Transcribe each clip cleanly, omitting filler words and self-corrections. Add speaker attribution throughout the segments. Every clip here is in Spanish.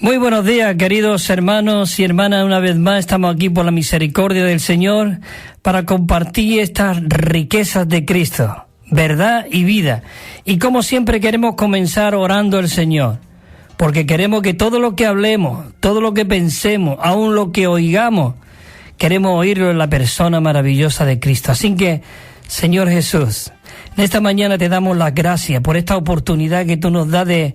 Speaker 1: Muy buenos días, queridos hermanos y hermanas. Una vez más estamos aquí por la misericordia del Señor para compartir estas riquezas de Cristo, verdad y vida. Y como siempre queremos comenzar orando al Señor, porque queremos que todo lo que hablemos, todo lo que pensemos, aun lo que oigamos, queremos oírlo en la persona maravillosa de Cristo. Así que, Señor Jesús, en esta mañana te damos las gracias por esta oportunidad que tú nos das de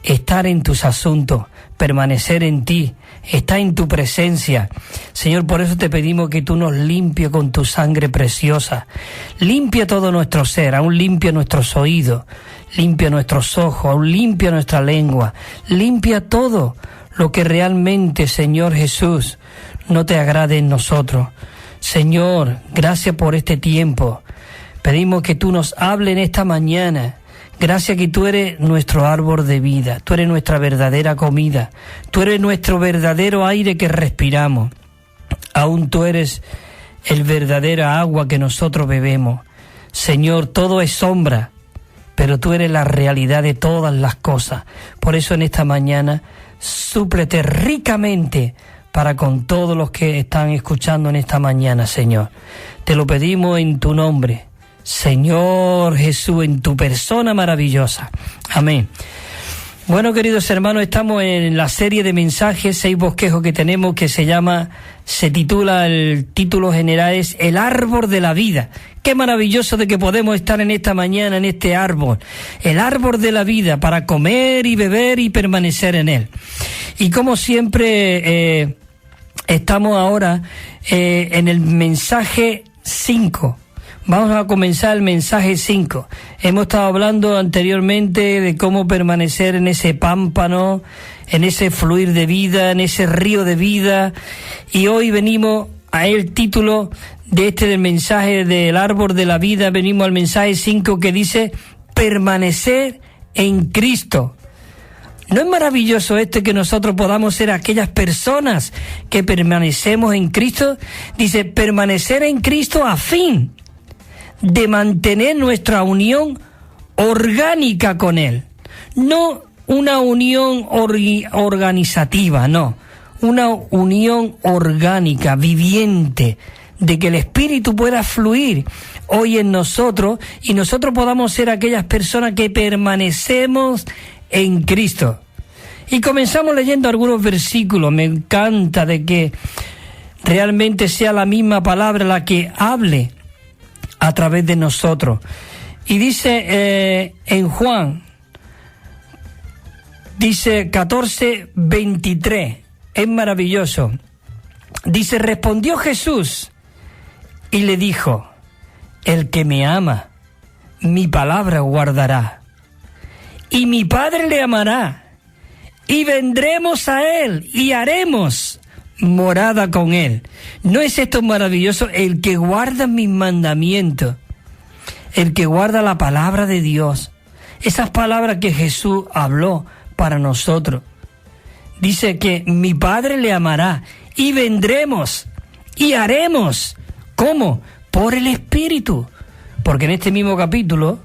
Speaker 1: estar en tus asuntos, permanecer en ti, estar en tu presencia. Señor, por eso te pedimos que tú nos limpies con tu sangre preciosa. Limpia todo nuestro ser, aún limpia nuestros oídos, limpia nuestros ojos, aún limpia nuestra lengua. Limpia todo lo que realmente, Señor Jesús, no te agrade en nosotros. Señor, gracias por este tiempo. Pedimos que tú nos hables en esta mañana. Gracias que tú eres nuestro árbol de vida, tú eres nuestra verdadera comida, tú eres nuestro verdadero aire que respiramos, aún tú eres el verdadero agua que nosotros bebemos. Señor, todo es sombra, pero tú eres la realidad de todas las cosas. Por eso en esta mañana, súplete ricamente para con todos los que están escuchando en esta mañana, Señor. Te lo pedimos en tu nombre, Señor Jesús, en tu persona maravillosa. Amén. Bueno, queridos hermanos, estamos en la serie de mensajes, 6 bosquejos que tenemos, que se titula, el título general es El árbol de la vida. Qué maravilloso de que podemos estar en esta mañana en este árbol, el árbol de la vida, para comer y beber y permanecer en él. Y como siempre, estamos ahora en el mensaje 5. Vamos a comenzar el mensaje 5. Hemos estado hablando anteriormente de cómo permanecer en ese pámpano, en ese fluir de vida, en ese río de vida. Y hoy venimos a el título de del mensaje del árbol de la vida. Venimos al mensaje 5 que dice permanecer en Cristo. ¿No es maravilloso que nosotros podamos ser aquellas personas que permanecemos en Cristo? Dice permanecer en Cristo a fin de mantener nuestra unión orgánica con Él. No una unión organizativa, no. Una unión orgánica, viviente, de que el Espíritu pueda fluir hoy en nosotros y nosotros podamos ser aquellas personas que permanecemos en Cristo. Y comenzamos leyendo algunos versículos. Me encanta de que realmente sea la misma palabra la que hable a través de nosotros. Y dice en Juan, dice 14:23, es maravilloso. Dice, respondió Jesús y le dijo, el que me ama, mi palabra guardará, y mi Padre le amará, y vendremos a él y haremos morada con él. ¿No es esto maravilloso? El que guarda mis mandamientos, el que guarda la palabra de Dios, esas palabras que Jesús habló para nosotros. Dice que mi Padre le amará y vendremos y haremos. ¿Cómo? Por el Espíritu. Porque en este mismo capítulo,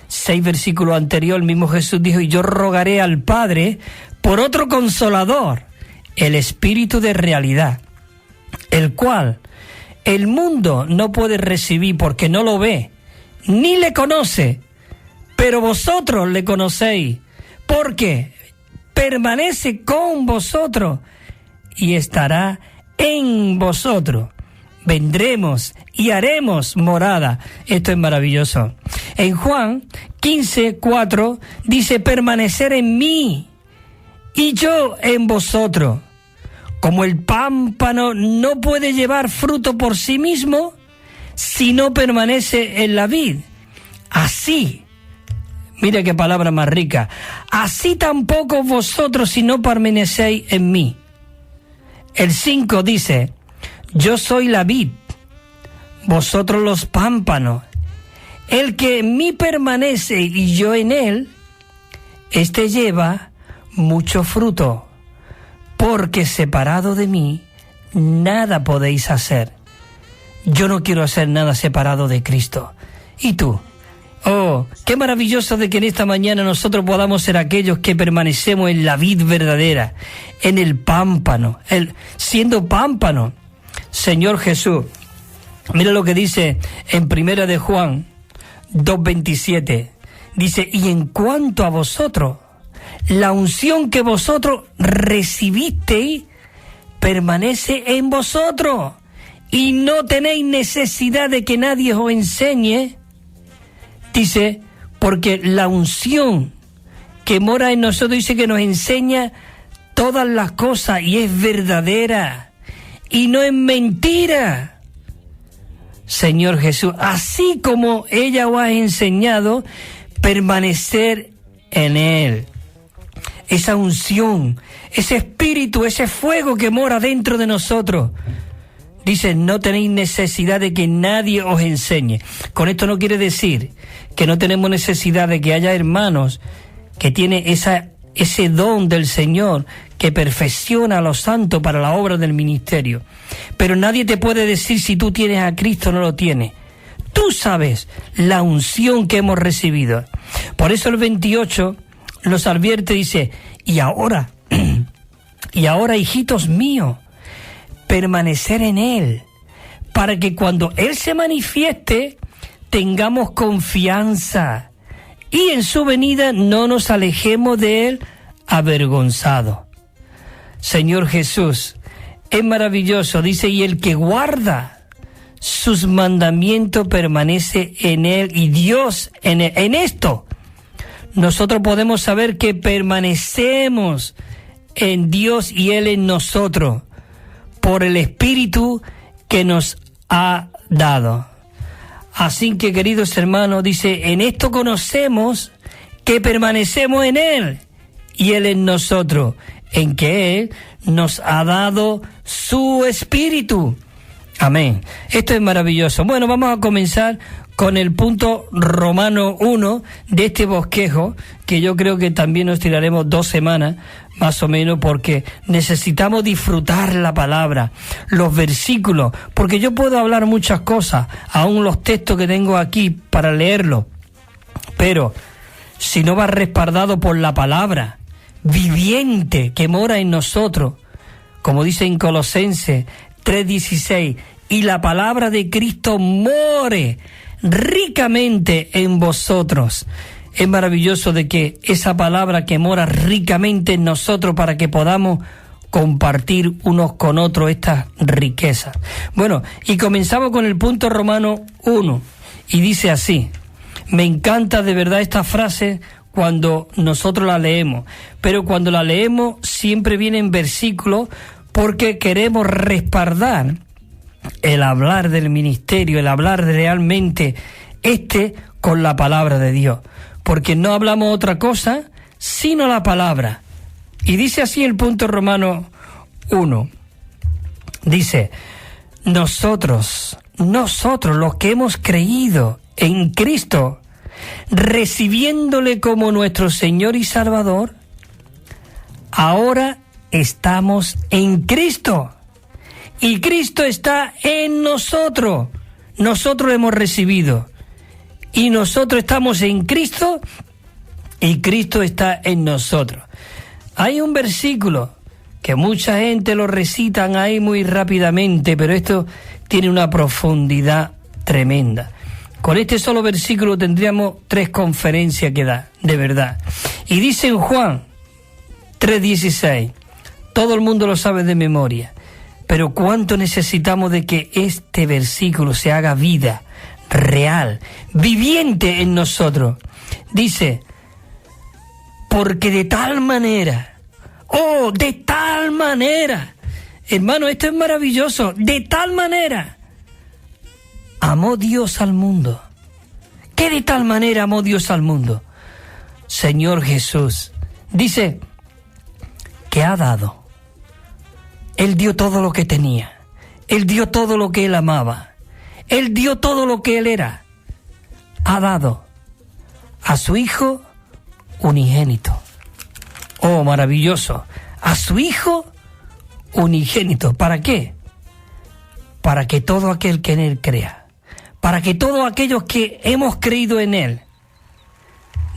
Speaker 1: 6 versículos anterior, el mismo Jesús dijo, y yo rogaré al Padre por otro consolador, el Espíritu de realidad, el cual el mundo no puede recibir porque no lo ve, ni le conoce, pero vosotros le conocéis, porque permanece con vosotros y estará en vosotros. Vendremos y haremos morada. Esto es maravilloso. En Juan 15:4 dice, permanecer en mí y yo en vosotros. Como el pámpano no puede llevar fruto por sí mismo si no permanece en la vid. Así, mira qué palabra más rica, así tampoco vosotros si no permanecéis en mí. El 5 dice, yo soy la vid, vosotros los pámpanos. El que en mí permanece y yo en él, este lleva mucho fruto. Porque separado de mí, nada podéis hacer. Yo no quiero hacer nada separado de Cristo. ¿Y tú? Oh, qué maravilloso de que en esta mañana nosotros podamos ser aquellos que permanecemos en la vid verdadera, en el pámpano, siendo pámpano. Señor Jesús, mira lo que dice en 1 de Juan 2:27. Dice, y en cuanto a vosotros, la unción que vosotros recibisteis permanece en vosotros, y no tenéis necesidad de que nadie os enseñe. Dice, porque la unción que mora en nosotros dice que nos enseña todas las cosas y es verdadera y no es mentira. Señor Jesús, así como ella os ha enseñado, permanecer en Él. Esa unción, ese espíritu, ese fuego que mora dentro de nosotros. Dice, no tenéis necesidad de que nadie os enseñe. Con esto no quiere decir que no tenemos necesidad de que haya hermanos que tienen ese don del Señor que perfecciona a los santos para la obra del ministerio. Pero nadie te puede decir si tú tienes a Cristo o no lo tienes. Tú sabes la unción que hemos recibido. Por eso el 28 nos advierte, dice, y ahora, hijitos míos, permanecer en Él, para que cuando Él se manifieste, tengamos confianza y en su venida no nos alejemos de Él avergonzados. Señor Jesús, es maravilloso, dice, y el que guarda sus mandamientos permanece en Él y Dios en Él. En esto nosotros podemos saber que permanecemos en Dios y Él en nosotros, por el Espíritu que nos ha dado. Así que, queridos hermanos, dice, en esto conocemos que permanecemos en Él y Él en nosotros, en que Él nos ha dado su Espíritu. Amén. Esto es maravilloso. Bueno, vamos a comenzar con el punto Romano 1 de este bosquejo, que yo creo que también nos tiraremos 2 semanas, más o menos, porque necesitamos disfrutar la palabra, los versículos, porque yo puedo hablar muchas cosas, aún los textos que tengo aquí para leerlos, pero si no va respaldado por la palabra viviente que mora en nosotros, como dice en Colosenses 3:16, y la palabra de Cristo more ricamente en vosotros. Es maravilloso de que esa palabra que mora ricamente en nosotros para que podamos compartir unos con otros estas riquezas. Bueno, y comenzamos con el punto Romano 1 y dice así. Me encanta de verdad esta frase cuando nosotros la leemos, pero cuando la leemos siempre viene en versículos porque queremos respaldar el hablar del ministerio, el hablar realmente con la palabra de Dios, porque no hablamos otra cosa sino la palabra. Y dice así el punto Romano 1, dice, nosotros los que hemos creído en Cristo, recibiéndole como nuestro Señor y Salvador, ahora estamos en Cristo. Y Cristo está en nosotros. Nosotros hemos recibido. Y nosotros estamos en Cristo y Cristo está en nosotros. Hay un versículo que mucha gente lo recitan ahí muy rápidamente, pero esto tiene una profundidad tremenda. Con este solo versículo tendríamos 3 conferencias que dar, de verdad. Y dice en Juan 3:16, todo el mundo lo sabe de memoria, pero cuánto necesitamos de que este versículo se haga vida real, viviente en nosotros. Dice, porque de tal manera, hermano, esto es maravilloso, de tal manera amó Dios al mundo. ¿Qué de tal manera amó Dios al mundo? Señor Jesús, dice que ha dado. Él dio todo lo que tenía. Él dio todo lo que Él amaba. Él dio todo lo que Él era. Ha dado a su Hijo unigénito. Oh, maravilloso. A su Hijo unigénito. ¿Para qué? Para que todo aquel que en Él crea, para que todos aquellos que hemos creído en Él,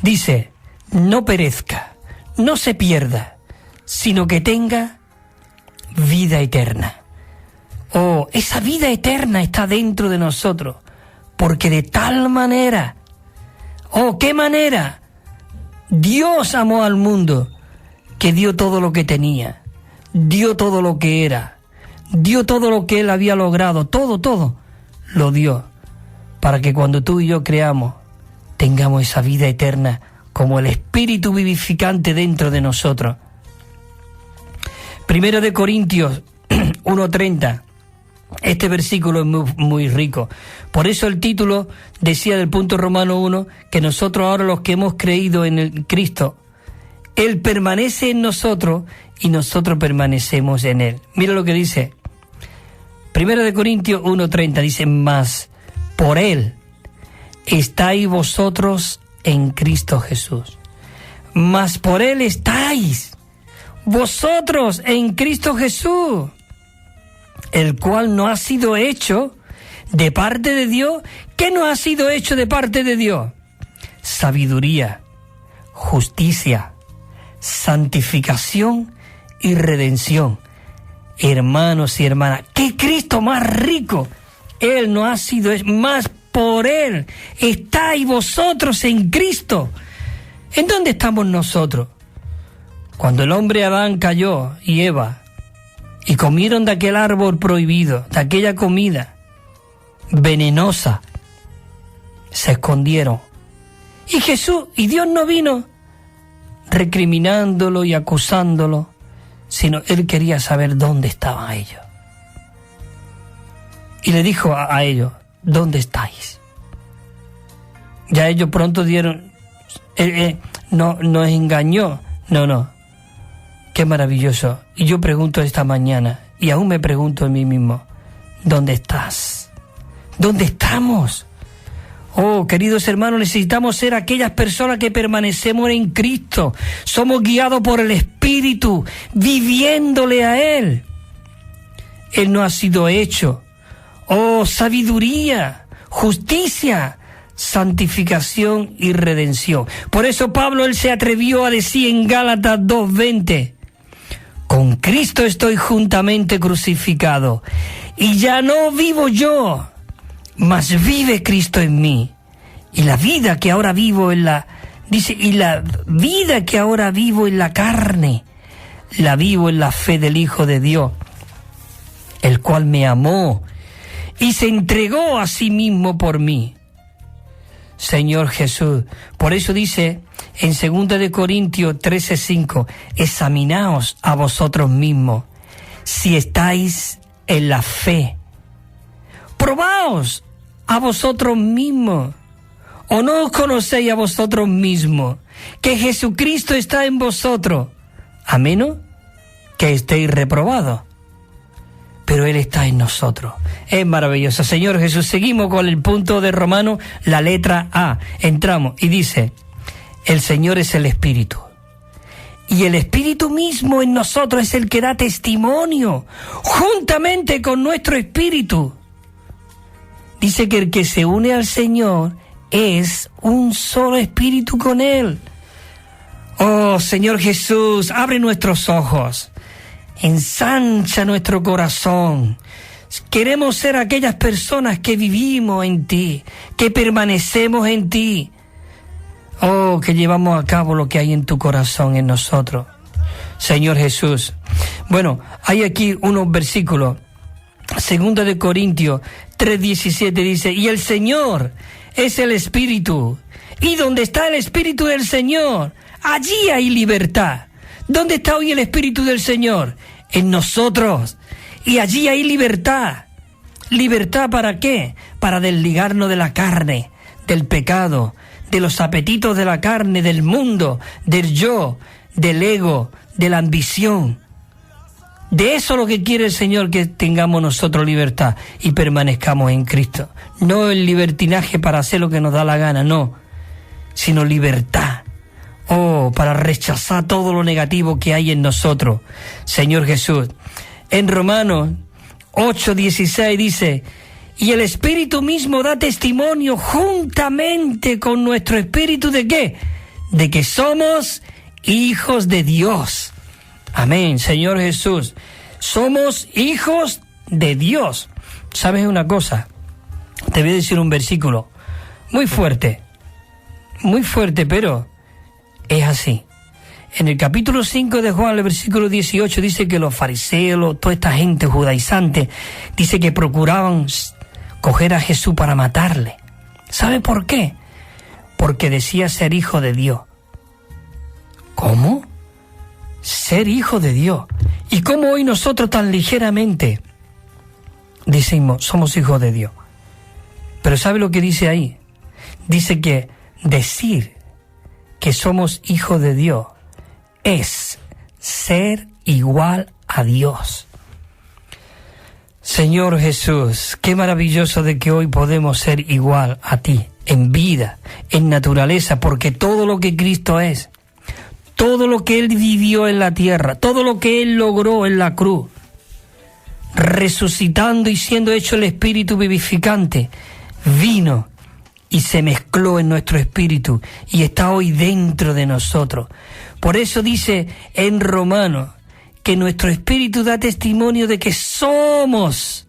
Speaker 1: dice, no perezca, no se pierda, sino que tenga vida eterna. Oh, esa vida eterna está dentro de nosotros, porque de tal manera, oh, qué manera, Dios amó al mundo, que dio todo lo que tenía, dio todo lo que era, dio todo lo que Él había logrado, todo, lo dio, para que cuando tú y yo creamos, tengamos esa vida eterna, como el Espíritu vivificante dentro de nosotros. Primero de Corintios 1:30. Este versículo es muy, muy rico. Por eso el título decía del punto Romano 1, que nosotros ahora los que hemos creído en el Cristo, Él permanece en nosotros y nosotros permanecemos en Él. Mira lo que dice. Primero de Corintios 1:30 dice, mas por Él estáis vosotros en Cristo Jesús. Mas por Él estáis vosotros en Cristo Jesús, el cual no ha sido hecho de parte de Dios. ¿Qué no ha sido hecho de parte de Dios? Sabiduría, justicia, santificación y redención. Hermanos y hermanas, ¿qué Cristo más rico? Él no ha sido hecho, más por Él estáis vosotros en Cristo. ¿En dónde estamos nosotros? Cuando el hombre Adán cayó y Eva, y comieron de aquel árbol prohibido, de aquella comida venenosa, se escondieron. Y Jesús, y Dios no vino recriminándolo y acusándolo, sino Él quería saber dónde estaban ellos. Y le dijo a ellos, ¿dónde estáis? Ya ellos pronto dieron, no nos engañó, no. Qué maravilloso. Y yo pregunto esta mañana, y aún me pregunto a mí mismo, ¿dónde estás? ¿Dónde estamos? Oh, queridos hermanos, necesitamos ser aquellas personas que permanecemos en Cristo. Somos guiados por el Espíritu, viviéndole a Él. Él no ha sido hecho. Oh, sabiduría, justicia, santificación y redención. Por eso Pablo, él se atrevió a decir en Gálatas 2:20, con Cristo estoy juntamente crucificado, y ya no vivo yo, mas vive Cristo en mí. Y la vida que ahora vivo en la carne, la vivo en la fe del Hijo de Dios, el cual me amó y se entregó a sí mismo por mí. Señor Jesús, por eso dice en 2 de Corintios 13:5, examinaos a vosotros mismos si estáis en la fe. Probaos a vosotros mismos, o no os conocéis a vosotros mismos, que Jesucristo está en vosotros, a menos que estéis reprobados. Pero Él está en nosotros. Es maravilloso. Señor Jesús, seguimos con el punto de Romano, la letra A. Entramos y dice, el Señor es el Espíritu. Y el Espíritu mismo en nosotros es el que da testimonio, juntamente con nuestro espíritu. Dice que el que se une al Señor es un solo espíritu con Él. Oh, Señor Jesús, abre nuestros ojos. Ensancha nuestro corazón. Queremos ser aquellas personas que vivimos en ti, que permanecemos en ti. Oh, que llevamos a cabo lo que hay en tu corazón, en nosotros. Señor Jesús. Bueno, hay aquí unos versículos. 2 de Corintios 3:17 dice, y el Señor es el Espíritu. Y donde está el Espíritu del Señor, allí hay libertad. ¿Dónde está hoy el Espíritu del Señor? En nosotros. Y allí hay libertad. ¿Libertad para qué? Para desligarnos de la carne, del pecado, de los apetitos de la carne, del mundo, del yo, del ego, de la ambición. De eso lo que quiere el Señor, que tengamos nosotros libertad y permanezcamos en Cristo. No el libertinaje para hacer lo que nos da la gana, no, sino libertad. Oh, para rechazar todo lo negativo que hay en nosotros, Señor Jesús. En Romanos 8:16 dice, y el Espíritu mismo da testimonio juntamente con nuestro espíritu, ¿de qué? de que somos hijos de Dios. Amén, Señor Jesús. Somos hijos de Dios. ¿Sabes una cosa? Te voy a decir un versículo muy fuerte, pero es así. En el capítulo 5 de Juan, el versículo 18, dice que los fariseos, toda esta gente judaizante, dice que procuraban coger a Jesús para matarle. ¿Sabe por qué? Porque decía ser hijo de Dios. ¿Cómo? Ser hijo de Dios. ¿Y cómo hoy nosotros tan ligeramente decimos, somos hijos de Dios? Pero ¿sabe lo que dice ahí? Dice que decir que somos hijos de Dios es ser igual a Dios. Señor Jesús, qué maravilloso de que hoy podemos ser igual a ti, en vida, en naturaleza, porque todo lo que Cristo es, todo lo que Él vivió en la tierra, todo lo que Él logró en la cruz, resucitando y siendo hecho el Espíritu vivificante, vino y se mezcló en nuestro espíritu y está hoy dentro de nosotros. Por eso dice en Romanos que nuestro espíritu da testimonio de que somos,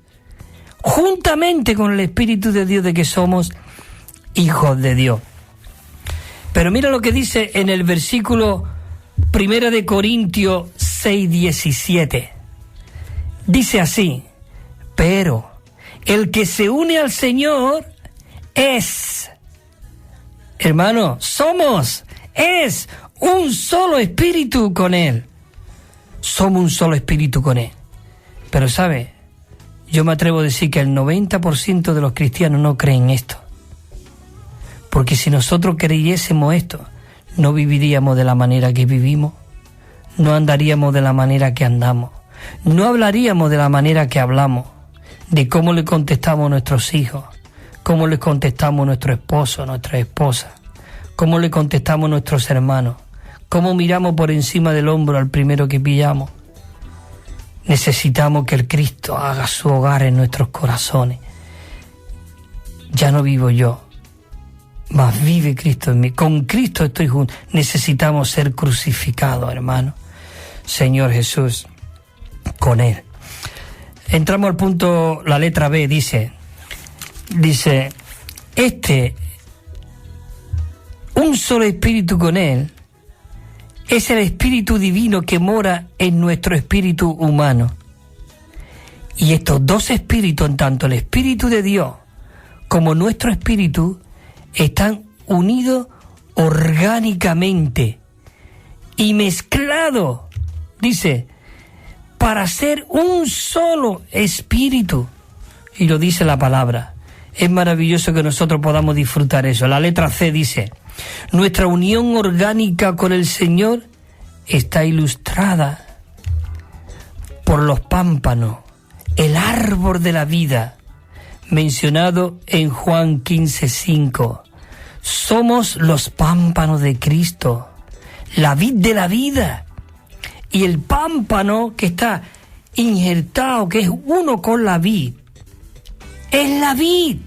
Speaker 1: juntamente con el Espíritu de Dios, de que somos hijos de Dios. Pero mira lo que dice en el versículo 1 de Corintios 6:17. Dice así: pero el que se une al Señor es, hermano, es un solo espíritu con Él. Somos un solo espíritu con Él. Pero ¿sabe? Yo me atrevo a decir que el 90% de los cristianos no creen esto. Porque si nosotros creyésemos esto, no viviríamos de la manera que vivimos, no andaríamos de la manera que andamos, no hablaríamos de la manera que hablamos, de cómo le contestamos a nuestros hijos, cómo le contestamos a nuestro esposo, a nuestra esposa, cómo le contestamos a nuestros hermanos, cómo miramos por encima del hombro al primero que pillamos. Necesitamos que el Cristo haga su hogar en nuestros corazones. Ya no vivo yo, mas vive Cristo en mí. Con Cristo estoy junto. Necesitamos ser crucificados, hermano. Señor Jesús, con Él. Entramos al punto, la letra B, dice, un solo espíritu con Él, es el espíritu divino que mora en nuestro espíritu humano. Y estos dos espíritus, en tanto el espíritu de Dios como nuestro espíritu, están unidos orgánicamente y mezclados, dice, para ser un solo espíritu. Y lo dice la palabra. Es maravilloso que nosotros podamos disfrutar eso. La letra C dice: nuestra unión orgánica con el Señor está ilustrada por los pámpanos, el árbol de la vida, mencionado en Juan 15:5. Somos los pámpanos de Cristo, la vid de la vida. Y el pámpano que está injertado, que es uno con la vid, es la vid.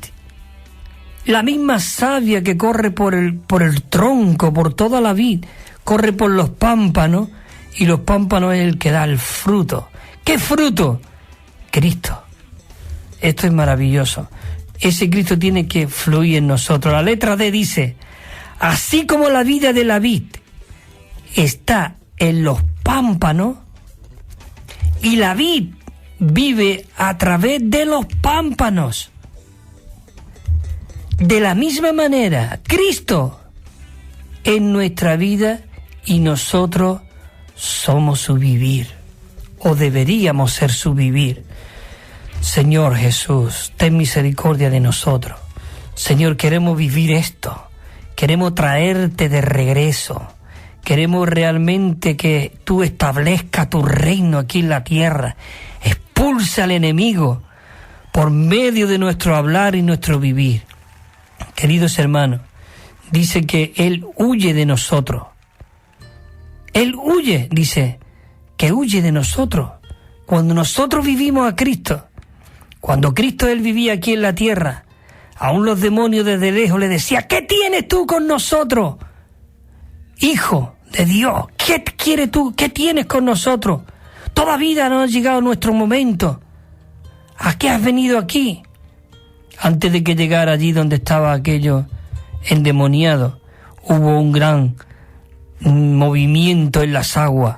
Speaker 1: La misma savia que corre por el tronco, por toda la vid, corre por los pámpanos, y los pámpanos es el que da el fruto. ¿Qué fruto? Cristo. Esto es maravilloso. Ese Cristo tiene que fluir en nosotros. La letra D dice: así como la vida de la vid está en los pámpanos, y la vid vive a través de los pámpanos, de la misma manera, Cristo en nuestra vida y nosotros somos su vivir, o deberíamos ser su vivir. Señor Jesús, ten misericordia de nosotros. Señor, queremos vivir esto, queremos traerte de regreso, queremos realmente que tú establezcas tu reino aquí en la tierra. Expulsa al enemigo por medio de nuestro hablar y nuestro vivir. Queridos hermanos, dice que Él huye de nosotros. Él huye, dice, que huye de nosotros. Cuando nosotros vivimos a Cristo, cuando Cristo Él vivía aquí en la tierra, aún los demonios desde lejos le decían: ¿qué tienes tú con nosotros? Hijo de Dios, ¿qué quieres tú? ¿Qué tienes con nosotros? Todavía no ha llegado nuestro momento. ¿A qué has venido aquí? Antes de que llegara allí donde estaba aquello endemoniado, hubo un gran movimiento en las aguas,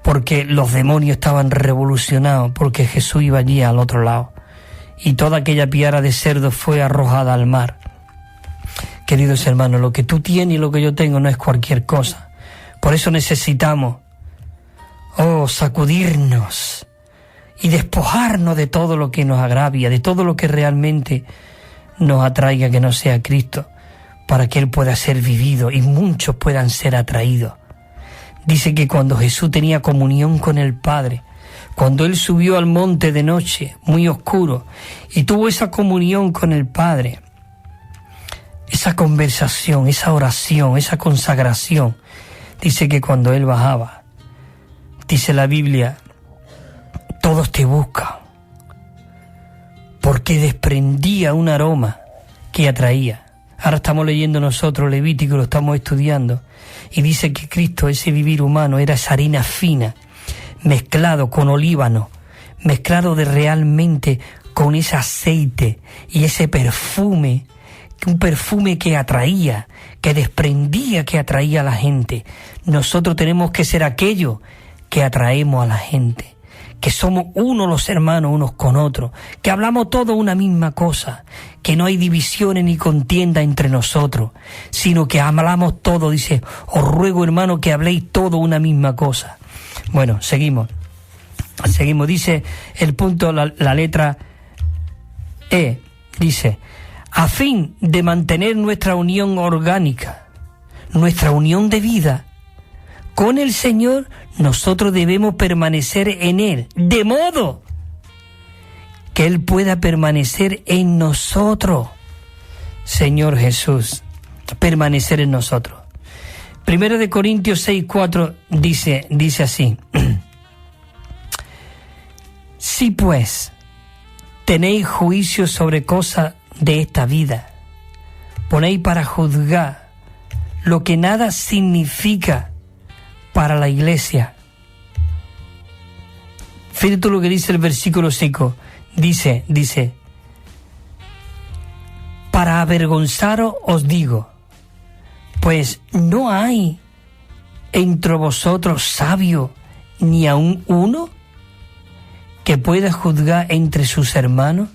Speaker 1: porque los demonios estaban revolucionados, porque Jesús iba allí al otro lado, y toda aquella piara de cerdo fue arrojada al mar. Queridos hermanos, lo que tú tienes y lo que yo tengo no es cualquier cosa. Por eso necesitamos, sacudirnos y despojarnos de todo lo que nos agravia, de todo lo que realmente nos atraiga que no sea Cristo, para que Él pueda ser vivido y muchos puedan ser atraídos. Dice que cuando Jesús tenía comunión con el Padre, cuando Él subió al monte de noche, muy oscuro, y tuvo esa comunión con el Padre, esa conversación, esa oración, esa consagración, dice que cuando Él bajaba, dice la Biblia, todos te buscan, porque desprendía un aroma que atraía. Ahora estamos leyendo nosotros Levítico, lo estamos estudiando, y dice que Cristo, ese vivir humano, era esa harina fina, mezclado con olíbano, mezclado realmente con ese aceite y ese perfume, un perfume que atraía, que desprendía, que atraía a la gente. Nosotros tenemos que ser aquello que atraemos a la gente, que somos uno los hermanos unos con otros, que hablamos todo una misma cosa, que no hay divisiones ni contienda entre nosotros, sino que hablamos todo. Dice, os ruego, hermano, que habléis todo una misma cosa. Bueno, seguimos, dice el punto, la letra E, dice, a fin de mantener nuestra unión orgánica, nuestra unión de vida con el Señor, nosotros debemos permanecer en Él, de modo que Él pueda permanecer en nosotros. Señor Jesús, permanecer en nosotros. 1 Corintios 6:4 dice así, si pues tenéis juicio sobre cosas de esta vida, ponéis para juzgar lo que nada significa para la iglesia. Fíjate lo que dice el versículo 5. Dice, para avergonzaros os digo, pues no hay entre vosotros sabio ni aun uno que pueda juzgar entre sus hermanos.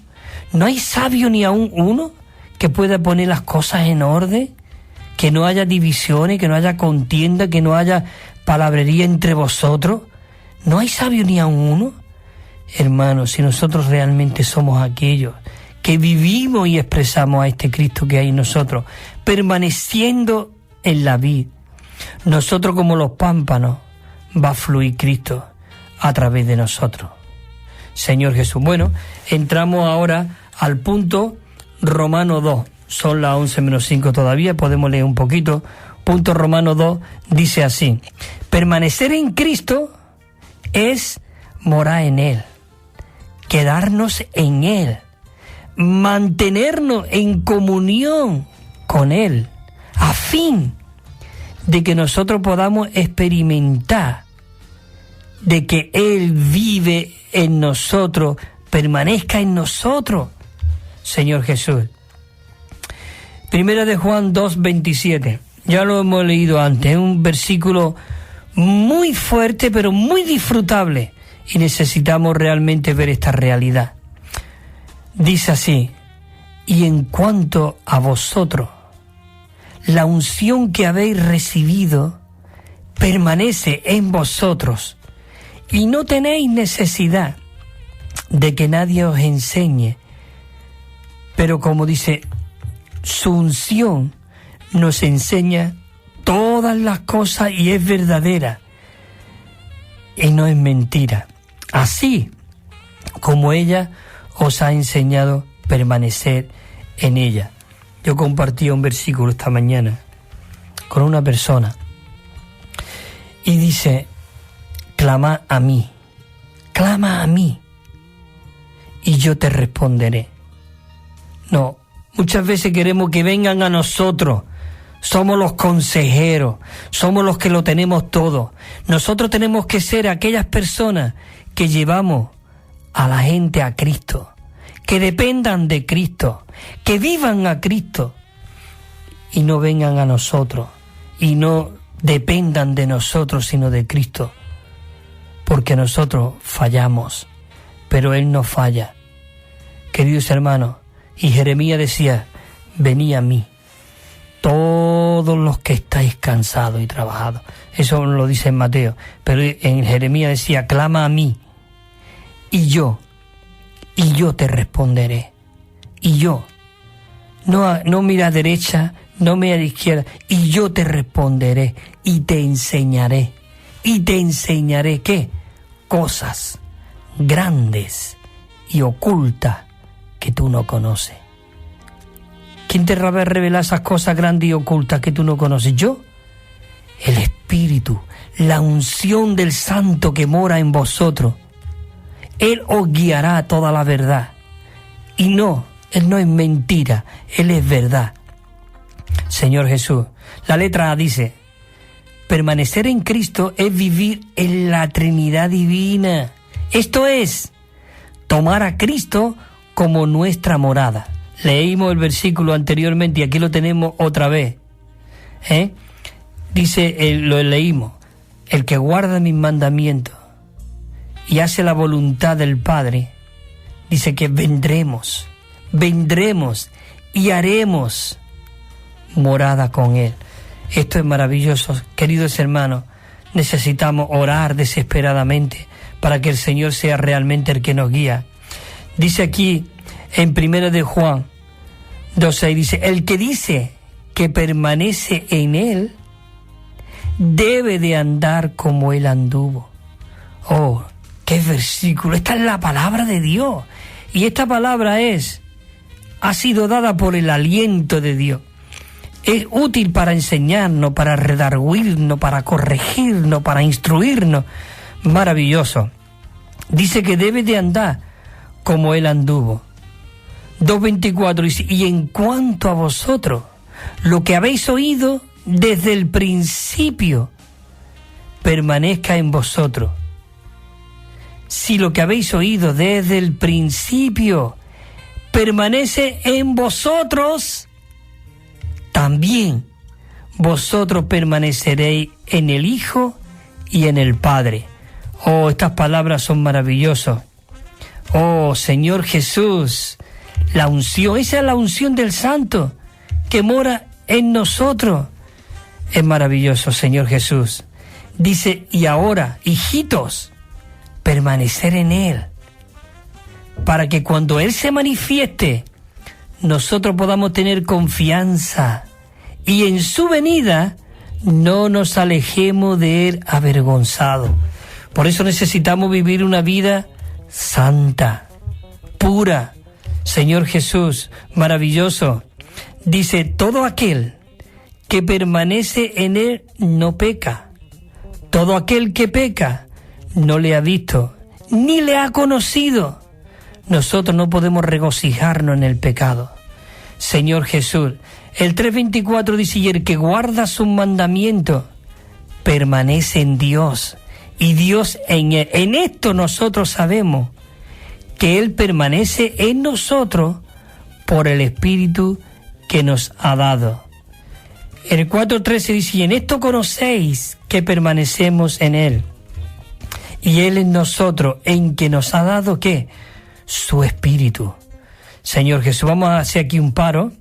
Speaker 1: ¿No hay sabio ni aun uno que pueda poner las cosas en orden? Que no haya divisiones, que no haya contienda, que no haya palabrería entre vosotros. ¿No hay sabio ni aun uno? Hermanos, si nosotros realmente somos aquellos que vivimos y expresamos a este Cristo que hay en nosotros, permaneciendo en la vid, nosotros como los pámpanos, va a fluir Cristo a través de nosotros. Señor Jesús. Bueno, entramos ahora al punto Romano 2. Son las 11:05 todavía, podemos leer un poquito. Punto Romano 2 dice así: permanecer en Cristo es morar en Él, quedarnos en Él, mantenernos en comunión con Él, a fin de que nosotros podamos experimentar de que Él vive en nosotros, permanezca en nosotros. Señor Jesús. Primera de Juan 2:27. Ya lo hemos leído antes, es un versículo muy fuerte, pero muy disfrutable, y necesitamos realmente ver esta realidad. Dice así: y en cuanto a vosotros, la unción que habéis recibido permanece en vosotros, y no tenéis necesidad de que nadie os enseñe, pero como dice, su unción nos enseña todas las cosas y es verdadera y no es mentira, así como ella os ha enseñado permanecer en ella. Yo compartí un versículo esta mañana con una persona y dice: clama a mí, y yo te responderé. No, muchas veces queremos que vengan a nosotros somos los consejeros, somos los que lo tenemos todo. Nosotros tenemos que ser aquellas personas que llevamos a la gente a Cristo, que dependan de Cristo, que vivan a Cristo y no vengan a nosotros y no dependan de nosotros sino de Cristo, porque nosotros fallamos, pero Él no falla. Queridos hermanos, y Jeremías decía, venid a mí, todos los que estáis cansados y trabajados. Eso lo dice en Mateo, pero en Jeremías decía, clama a mí, y yo te responderé. Y yo, no mira a derecha, no mira a la izquierda, y yo te responderé, y te enseñaré. Y te enseñaré, ¿qué? Cosas grandes y ocultas que tú no conoces. ¿Quién te va a revelar esas cosas grandes y ocultas que tú no conoces? ¿Yo? El Espíritu, la unción del Santo que mora en vosotros. Él os guiará a toda la verdad. Y no, Él no es mentira, Él es verdad. Señor Jesús, la letra A dice, permanecer en Cristo es vivir en la Trinidad Divina. Esto es, tomar a Cristo como nuestra morada. Leímos el versículo anteriormente y aquí lo tenemos otra vez. Dice, lo leímos, el que guarda mis mandamientos y hace la voluntad del Padre, dice que vendremos y haremos morada con Él. Esto es maravilloso, queridos hermanos. Necesitamos orar desesperadamente para que el Señor sea realmente el que nos guía. Dice aquí en 1 de Juan 2:6, dice, el que dice que permanece en Él debe de andar como Él anduvo. Oh, qué versículo. Esta es la palabra de Dios. Y esta palabra ha sido dada por el aliento de Dios. Es útil para enseñarnos, para redarguirnos, para corregirnos, para instruirnos. Maravilloso. Dice que debe de andar como Él anduvo. 2:24 dice, y en cuanto a vosotros, lo que habéis oído desde el principio, permanezca en vosotros. Si lo que habéis oído desde el principio permanece en vosotros, también vosotros permaneceréis en el Hijo y en el Padre. Oh, estas palabras son maravillosas. Oh, Señor Jesús, la unción, esa es la unción del Santo que mora en nosotros. Es maravilloso, Señor Jesús. Dice, y ahora, hijitos, permanecer en Él, para que cuando Él se manifieste, nosotros podamos tener confianza y en su venida no nos alejemos de Él avergonzados. Por eso necesitamos vivir una vida santa, pura. Señor Jesús, maravilloso. Dice, todo aquel que permanece en Él no peca. Todo aquel que peca no le ha visto, ni le ha conocido. Nosotros no podemos regocijarnos en el pecado. Señor Jesús, el 3:24 dice, y el que guarda sus mandamientos permanece en Dios, y Dios en Él. En esto nosotros sabemos que Él permanece en nosotros por el Espíritu que nos ha dado. El 4:13 dice, y en esto conocéis que permanecemos en Él, y Él en nosotros, en que nos ha dado, ¿qué? Su Espíritu. Señor Jesús, vamos a hacer aquí un paro.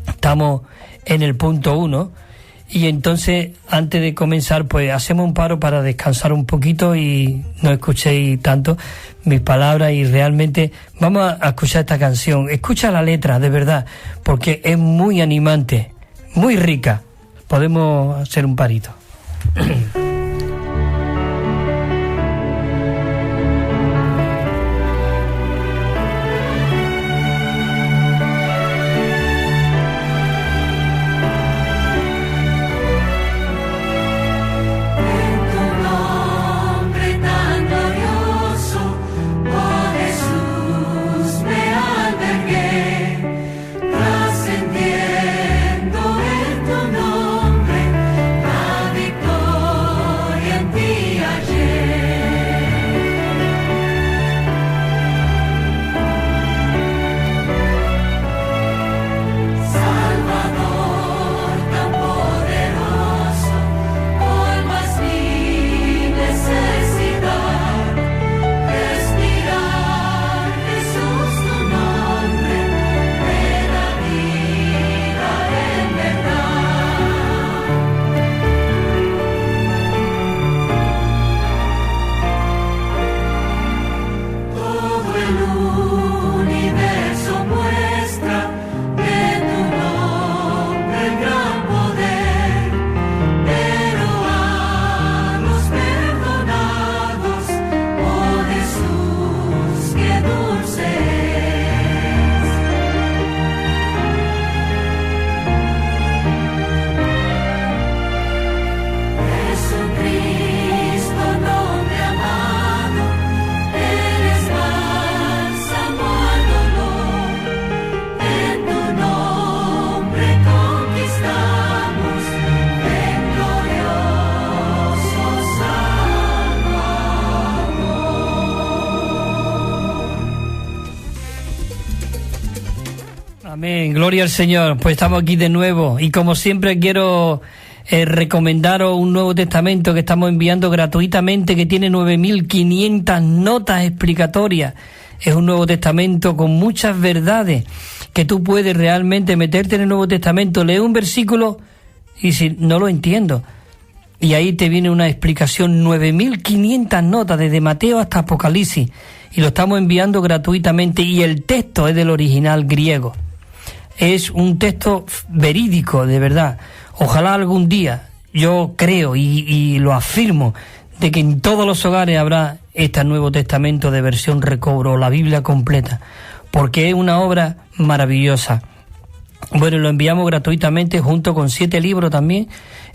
Speaker 1: Estamos en el punto 1. Y entonces, antes de comenzar, pues hacemos un paro para descansar un poquito y no escuchéis tanto mis palabras. Y realmente vamos a escuchar esta canción. Escucha la letra, de verdad, porque es muy animante, muy rica. Podemos hacer un parito.
Speaker 2: Trascendiendo en tu nombre.
Speaker 1: Amén, gloria al Señor. Pues estamos aquí de nuevo y como siempre quiero recomendaros un Nuevo Testamento que estamos enviando gratuitamente, que tiene 9.500 notas explicatorias. Es un Nuevo Testamento con muchas verdades que tú puedes realmente meterte en el Nuevo Testamento, leer un versículo y decir, no lo entiendo. Y ahí te viene una explicación, 9.500 notas, desde Mateo hasta Apocalipsis. Y lo estamos enviando gratuitamente y el texto es del original griego. Es un texto verídico, de verdad. Ojalá algún día, yo creo y lo afirmo, de que en todos los hogares habrá este Nuevo Testamento de versión recobro, la Biblia completa, porque es una obra maravillosa. Bueno, lo enviamos gratuitamente junto con 7 libros también,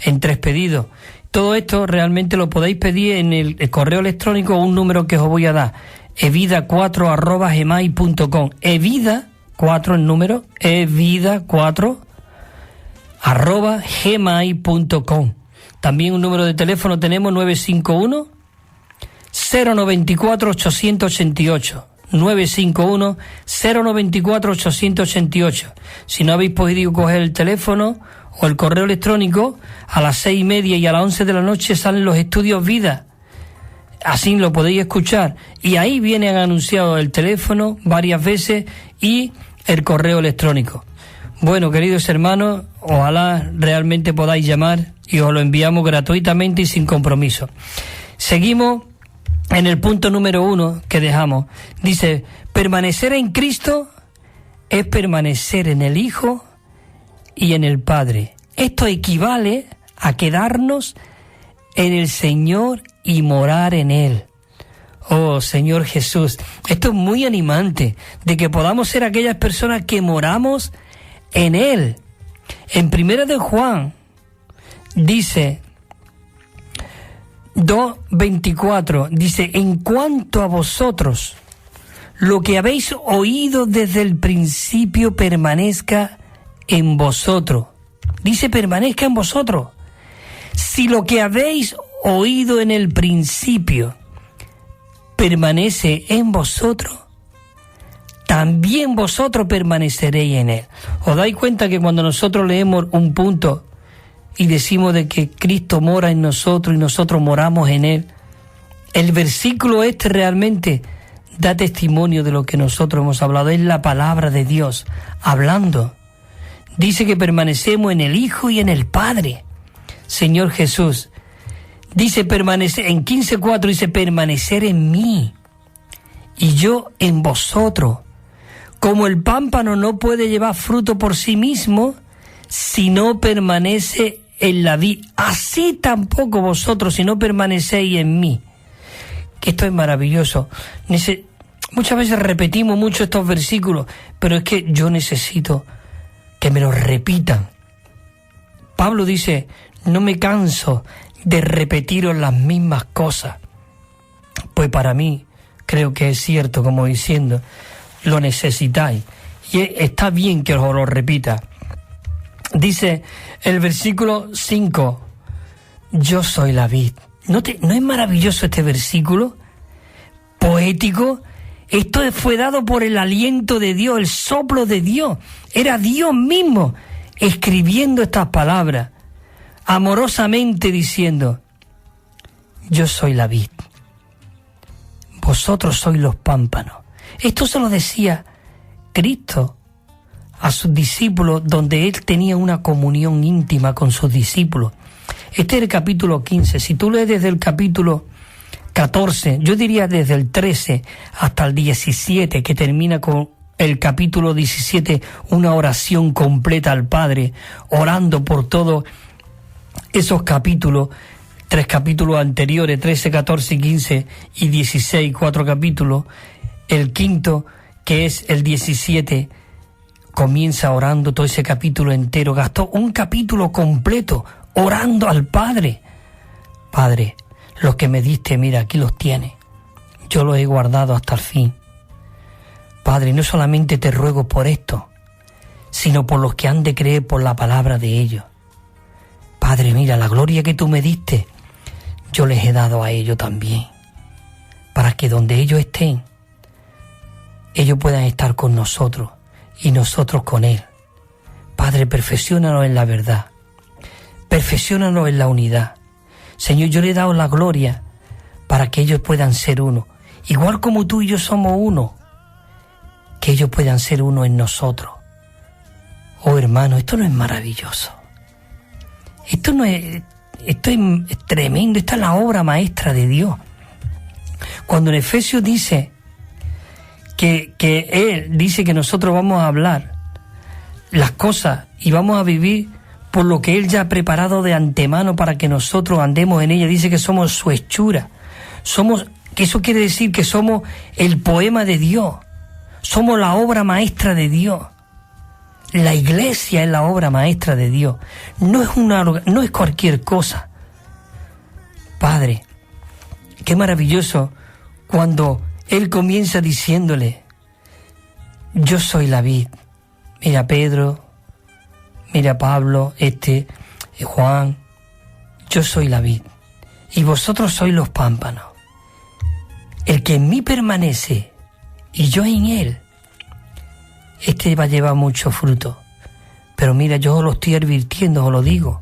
Speaker 1: en 3 pedidos. Todo esto realmente lo podéis pedir en el correo electrónico, un número que os voy a dar, evida4@gmail.com. Evida 4 el número, evida4@gmail.com. También un número de teléfono tenemos, 951 094 888. 951 094 888. Si no habéis podido coger el teléfono o el correo electrónico, a las 6:30 y a las 11 de la noche salen los estudios Vida. Así lo podéis escuchar. Y ahí vienen anunciados el teléfono varias veces y el correo electrónico. Bueno, queridos hermanos, ojalá realmente podáis llamar y os lo enviamos gratuitamente y sin compromiso. Seguimos en el punto número 1 que dejamos. Dice, permanecer en Cristo es permanecer en el Hijo y en el Padre. Esto equivale a quedarnos en el Señor y morar en Él. Oh, Señor Jesús, esto es muy animante, de que podamos ser aquellas personas que moramos en Él. En 1 de Juan dice 2:24, dice, en cuanto a vosotros, lo que habéis oído desde el principio permanezca en vosotros. Dice, permanezca en vosotros. Si lo que habéis oído en el principio permanece en vosotros, también vosotros permaneceréis en Él. ¿Os dais cuenta que cuando nosotros leemos un punto y decimos de que Cristo mora en nosotros y nosotros moramos en Él, el versículo este realmente da testimonio de lo que nosotros hemos hablado? Es la palabra de Dios hablando. Dice que permanecemos en el Hijo y en el Padre. Señor Jesús, dice permanecer, en 15:4 dice permanecer en mí y yo en vosotros. Como el pámpano no puede llevar fruto por sí mismo si no permanece en la vid, así tampoco vosotros si no permanecéis en mí. Que esto es maravilloso. Muchas veces repetimos mucho estos versículos, pero es que yo necesito que me los repitan. Pablo dice, no me canso de repetiros las mismas cosas. Pues para mí creo que es cierto, como diciendo, lo necesitáis. Y está bien que os lo repita. Dice el versículo 5, yo soy la vid. ¿No es maravilloso este versículo? Poético. Esto fue dado por el aliento de Dios, el soplo de Dios. Era Dios mismo escribiendo estas palabras, amorosamente diciendo, yo soy la vid, vosotros sois los pámpanos. Esto se lo decía Cristo a sus discípulos, donde Él tenía una comunión íntima con sus discípulos. Este es el capítulo 15. Si tú lees desde el capítulo 14, yo diría desde el 13 hasta el 17, que termina con el capítulo 17, una oración completa al Padre, orando por todos esos capítulos, 3 capítulos anteriores, 13, 14, 15 y 16, 4 capítulos. El quinto, que es el 17, comienza orando todo ese capítulo entero. Gastó un capítulo completo orando al Padre. Padre, los que me diste, mira, aquí los tienes. Yo los he guardado hasta el fin. Padre, no solamente te ruego por esto, sino por los que han de creer por la palabra de ellos. Padre, mira, la gloria que tú me diste, yo les he dado a ellos también, para que donde ellos estén, ellos puedan estar con nosotros y nosotros con Él. Padre, perfecciónanos en la verdad, perfecciónanos en la unidad. Señor, yo le he dado la gloria para que ellos puedan ser uno, igual como tú y yo somos uno, que ellos puedan ser uno en nosotros. Oh hermano, esto no es maravilloso, esto es tremendo, esta es la obra maestra de Dios. Cuando en Efesios dice que Él dice que nosotros vamos a hablar las cosas y vamos a vivir por lo que Él ya ha preparado de antemano para que nosotros andemos en ella, dice que somos su hechura, que eso quiere decir que somos el poema de Dios, somos la obra maestra de Dios. La iglesia es la obra maestra de Dios, no es cualquier cosa. Padre, qué maravilloso cuando Él comienza diciéndole, yo soy la vid. Mira Pedro, mira Pablo, Juan, yo soy la vid y vosotros sois los pámpanos. El que en mí permanece y yo en él, va a llevar mucho fruto. Pero mira, yo os lo estoy advirtiendo, os lo digo.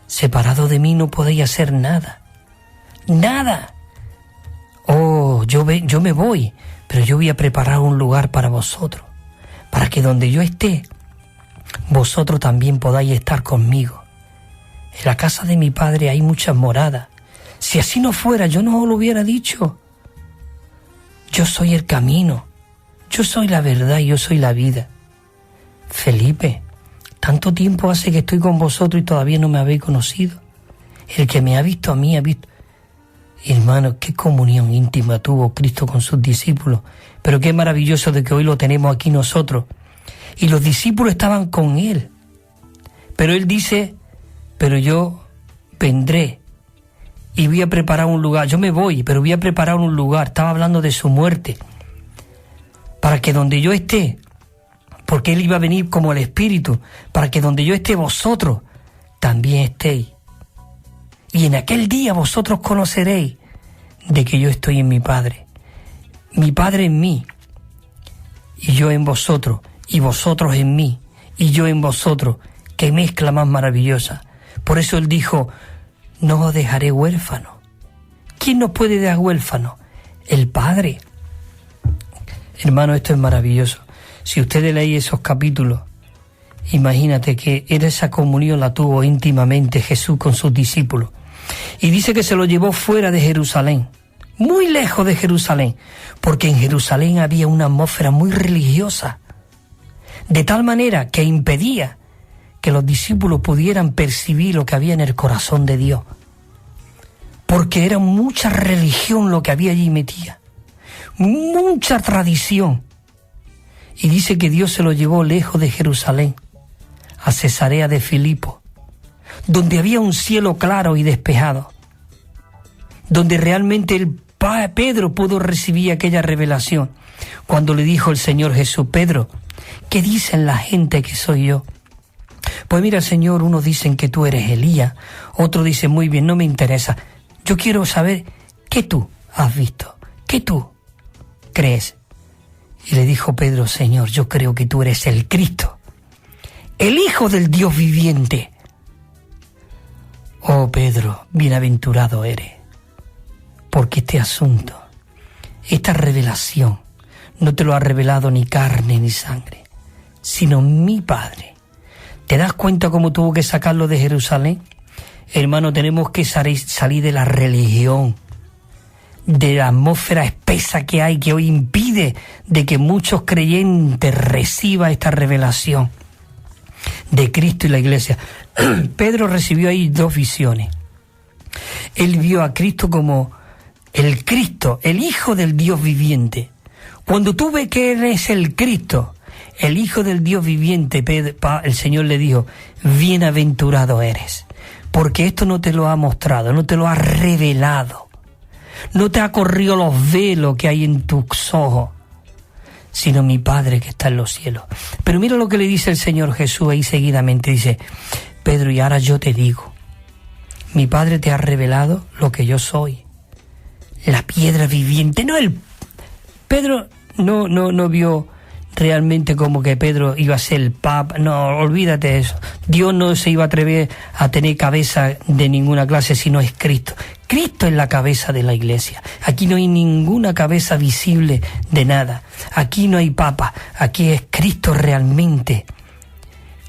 Speaker 1: Separado de mí no podéis hacer nada. Nada. Oh, yo me voy, pero yo voy a preparar un lugar para vosotros, para que donde yo esté, vosotros también podáis estar conmigo. En la casa de mi Padre hay muchas moradas. Si así no fuera, yo no os lo hubiera dicho. Yo soy el camino, yo soy la verdad y yo soy la vida. Felipe, tanto tiempo hace que estoy con vosotros y todavía no me habéis conocido. El que me ha visto a mí ha visto. Hermano, qué comunión íntima tuvo Cristo con sus discípulos, pero qué maravilloso de que hoy lo tenemos aquí nosotros. Y los discípulos estaban con Él, pero Él dice, pero yo vendré y voy a preparar un lugar. Yo me voy, pero voy a preparar un lugar. Estaba hablando de su muerte, para que donde yo esté, porque Él iba a venir como el Espíritu, para que donde yo esté vosotros también estéis. Y en aquel día vosotros conoceréis de que yo estoy en mi Padre en mí, y yo en vosotros, y vosotros en mí, y yo en vosotros. Qué mezcla más maravillosa. Por eso Él dijo, no os dejaré huérfanos. ¿Quién nos puede dejar huérfanos? El Padre. Hermano, esto es maravilloso. Si ustedes leen esos capítulos, imagínate que esa comunión la tuvo íntimamente Jesús con sus discípulos. Y dice que se lo llevó fuera de Jerusalén, muy lejos de Jerusalén, porque en Jerusalén había una atmósfera muy religiosa, de tal manera que impedía que los discípulos pudieran percibir lo que había en el corazón de Dios, porque era mucha religión lo que había allí metida, mucha tradición. Y dice que Dios se lo llevó lejos de Jerusalén, a Cesarea de Filipo, donde había un cielo claro y despejado, donde realmente Pedro pudo recibir aquella revelación, cuando le dijo el Señor Jesús, Pedro, ¿qué dicen la gente que soy yo? Pues mira, Señor, unos dicen que tú eres Elías, otros dicen, muy bien, no me interesa, yo quiero saber qué tú has visto, qué tú crees. Y le dijo Pedro, Señor, yo creo que tú eres el Cristo, el Hijo del Dios viviente. Oh Pedro, bienaventurado eres, porque este asunto, esta revelación, no te lo ha revelado ni carne ni sangre, sino mi Padre. ¿Te das cuenta cómo tuvo que sacarlo de Jerusalén? Hermano, tenemos que salir de la religión, de la atmósfera espesa que hay, que hoy impide de que muchos creyentes reciban esta revelación de Cristo y la iglesia. Pedro recibió ahí dos visiones. Él vio a Cristo como el Cristo, el Hijo del Dios viviente. Cuando tú ves que eres el Cristo, el Hijo del Dios viviente, el Señor le dijo, bienaventurado eres, porque esto no te lo ha mostrado, no te lo ha revelado, no te ha corrido los velos que hay en tus ojos, sino mi Padre que está en los cielos. Pero mira lo que le dice el Señor Jesús ahí seguidamente, dice, Pedro, y ahora yo te digo, mi Padre te ha revelado lo que yo soy, la piedra viviente. No, Pedro no vio realmente como que Pedro iba a ser el papa. No, olvídate de eso. Dios no se iba a atrever a tener cabeza de ninguna clase, sino es Cristo. Cristo es la cabeza de la Iglesia. Aquí no hay ninguna cabeza visible de nada. Aquí no hay papa. Aquí es Cristo realmente.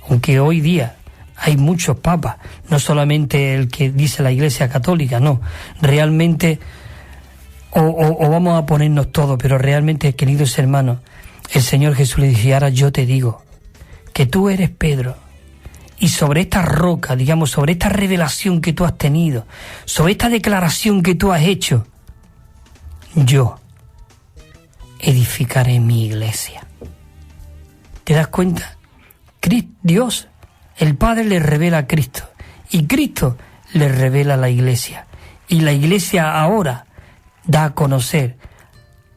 Speaker 1: Aunque hoy día hay muchos papas, no solamente el que dice la Iglesia Católica, no. Realmente, o vamos a ponernos todos, pero realmente, queridos hermanos, el Señor Jesús le dice: ahora yo te digo que tú eres Pedro, y sobre esta roca, digamos, sobre esta revelación que tú has tenido, sobre esta declaración que tú has hecho, yo edificaré mi iglesia. ¿Te das cuenta? Dios, el Padre, le revela a Cristo, y Cristo le revela a la iglesia, y la iglesia ahora da a conocer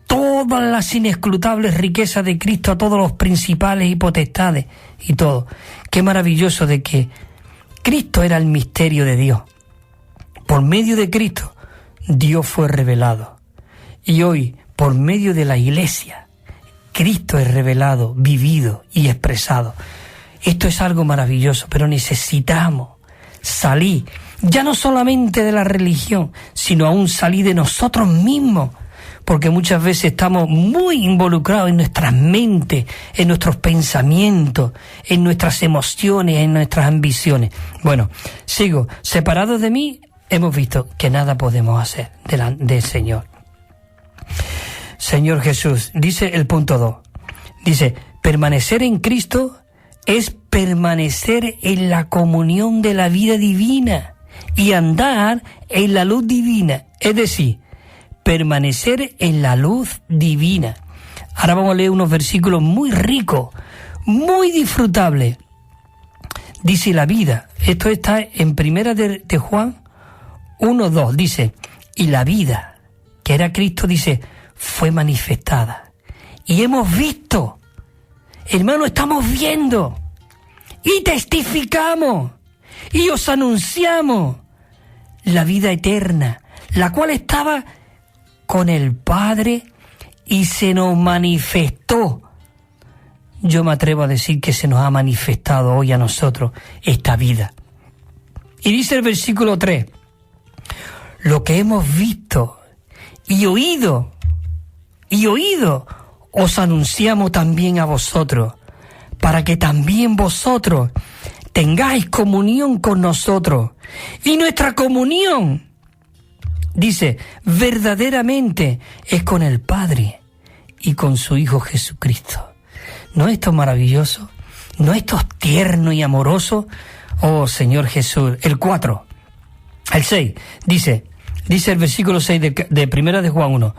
Speaker 1: todas las inescrutables riquezas de Cristo a todos los principales y potestades y todo. Qué maravilloso de que Cristo era el misterio de Dios. Por medio de Cristo, Dios fue revelado. Y hoy, por medio de la iglesia, Cristo es revelado, vivido y expresado. Esto es algo maravilloso, pero necesitamos salir, ya no solamente de la religión, sino aún salir de nosotros mismos, porque muchas veces estamos muy involucrados en nuestras mentes, en nuestros pensamientos, en nuestras emociones, en nuestras ambiciones. Bueno, sigo. Separados de mí, hemos visto que nada podemos hacer del Señor. Señor Jesús, dice el punto 2, dice: permanecer en Cristo es permanecer en la comunión de la vida divina y andar en la luz divina, es decir, permanecer en la luz divina. Ahora vamos a leer unos versículos muy ricos, muy disfrutables. Dice la vida, esto está en Primera de Juan 1:2, dice: y la vida, que era Cristo, dice, fue manifestada. Y hemos visto, hermano, estamos viendo, y testificamos, y os anunciamos la vida eterna, la cual estaba con el Padre y se nos manifestó. Yo me atrevo a decir que se nos ha manifestado hoy a nosotros esta vida. Y dice el versículo 3, lo que hemos visto y oído, os anunciamos también a vosotros, para que también vosotros tengáis comunión con nosotros. Y nuestra comunión, dice, verdaderamente es con el Padre y con su Hijo Jesucristo. ¿No es esto maravilloso? ¿No es esto tierno y amoroso? Oh, Señor Jesús. El 4, el 6, dice el versículo 6 de Primera de Juan 1,